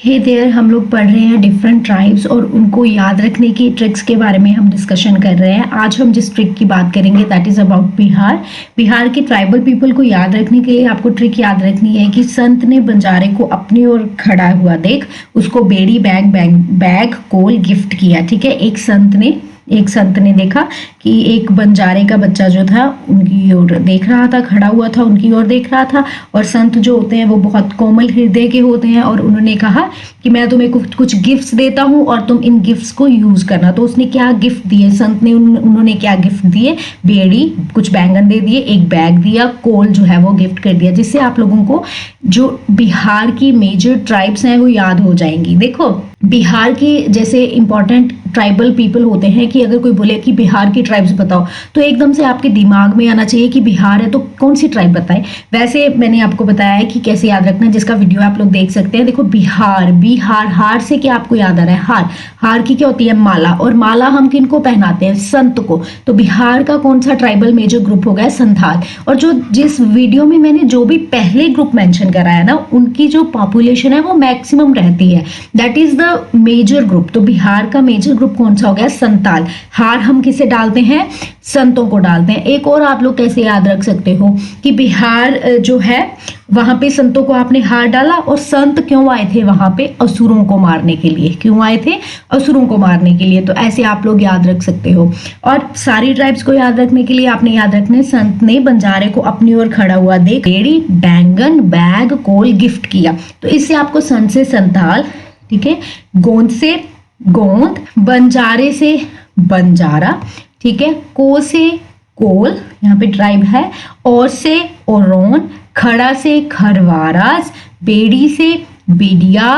हे there, हम लोग पढ़ रहे हैं डिफरेंट ट्राइब्स और उनको याद रखने की ट्रिक्स के बारे में हम डिस्कशन कर रहे हैं। आज हम जिस ट्रिक की बात करेंगे that is about Bihar. Bihar के ट्राइबल पीपल को याद रखने के लिए आपको ट्रिक याद रखनी है कि संत ने बंजारे को अपनी ओर खड़ा हुआ देख उसको बेड़ी बैग कोल गिफ्ट किया। ठीक है, एक संत ने देखा कि एक बंजारे का बच्चा जो था उनकी ओर देख रहा था, खड़ा हुआ था, उनकी ओर देख रहा था। और संत जो होते हैं वो बहुत कोमल हृदय के होते हैं और उन्होंने कहा कि मैं तुम्हें कुछ गिफ्ट्स देता हूं और तुम इन गिफ्ट्स को यूज करना। तो उसने क्या गिफ्ट दिए, संत ने उन्होंने क्या गिफ्ट दिए, बेड़ी, कुछ बैंगन दे दिए, एक बैग दिया, कोल जो है वो गिफ्ट कर दिया, जिससे आप लोगों को जो बिहार की मेजर ट्राइब्स हैं वो याद हो जाएंगी। देखो, बिहार के जैसे इंपॉर्टेंट ट्राइबल पीपल होते हैं कि अगर कोई बोले कि बिहार की ट्राइब्स बताओ तो एकदम से आपके दिमाग में आना चाहिए कि बिहार है तो कौन सी ट्राइब बताएं। वैसे मैंने आपको बताया है कि कैसे याद रखना, जिसका वीडियो आप लोग देख सकते हैं। देखो, बिहार हार से क्या आपको याद आ रहा है, हार की क्या होती है, माला। और माला हम किनको पहनाते हैं, संत को। तो बिहार का कौन सा ट्राइबल मेजर ग्रुप होगा, संथाल। और जिस वीडियो में मैंने जो भी पहले ग्रुप मेंशन करा है ना, उनकी जो पॉपुलेशन है वो मैक्सिमम रहती है, that is the major group. तो बिहार का मेजर ग्रुप कौन सा हो गया, संताल। हार हम किसे डालते हैं, संतों को डालते हैं। एक और आप लोग कैसे याद रख सकते हो कि बिहार जो है वहां पे संतों को आपने हार डाला, और संत क्यों आए थे वहां पे, असुरों को मारने के लिए। क्यों आए थे, असुरों को मारने के लिए। तो ऐसे आप लोग याद रख सकते हो। और सारी ट्राइब्स को याद रखने के लिए आपने याद रखने, संत ने बंजारे को अपनी ओर खड़ा हुआ देख बेड़ी, बैंगन, बैग, कोल गिफ्ट किया। तो इससे आपको संत से संताल, ठीक है, गोंद से गोंद, बंजारे से बंजारा, ठीक है, को से कोल, यहाँ पे ट्राइब है, और से ओरोन, खड़ा से खरवारास, बेड़ी से बेडिया,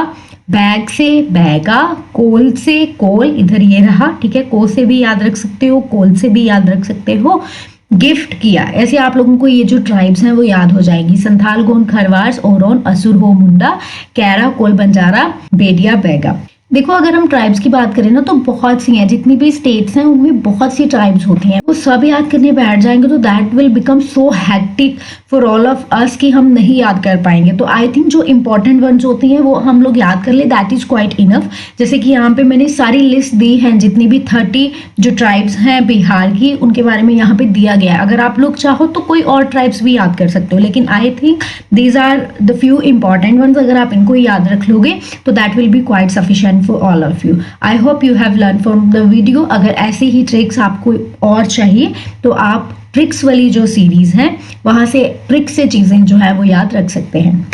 बैग से बैगा, कोल से कोल, इधर ये रहा, ठीक है, को से भी याद रख सकते हो, कोल से भी याद रख सकते हो, गिफ्ट किया। ऐसे आप लोगों को ये जो ट्राइब्स हैं वो याद हो जाएगी, संथाल, गोंड, खरवास, ओरोन, असुर, हो, मुंडा, कैरा, कोल, बंजारा, बेडिया, बैगा। देखो, अगर हम ट्राइब्स की बात करें ना तो बहुत सी हैं, जितनी भी स्टेट्स हैं उनमें बहुत सी ट्राइब्स होती हैं। वो सब याद करने बैठ जाएंगे तो that will become so hectic for all of us कि हम नहीं याद कर पाएंगे। तो आई थिंक जो इंपॉर्टेंट वंस होती हैं वो हम लोग याद कर ले, दैट इज क्वाइट इनफ। जैसे कि यहाँ पे मैंने सारी लिस्ट दी है, जितनी भी 30 जो ट्राइब्स हैं बिहार की, उनके बारे में यहाँ पे दिया गया है। अगर आप लोग चाहो तो कोई और ट्राइब्स भी याद कर सकते हो, लेकिन I think these are the few important ones. अगर आप इनको याद रख लोगे तो that will be quite sufficient for all of you. I hope you have learn from the video. अगर ऐसे ही ट्रिक्स आपको और चाहिए तो आप ट्रिक्स वाली जो सीरीज है वहां से ट्रिक्स से चीजें जो है वो याद रख सकते हैं।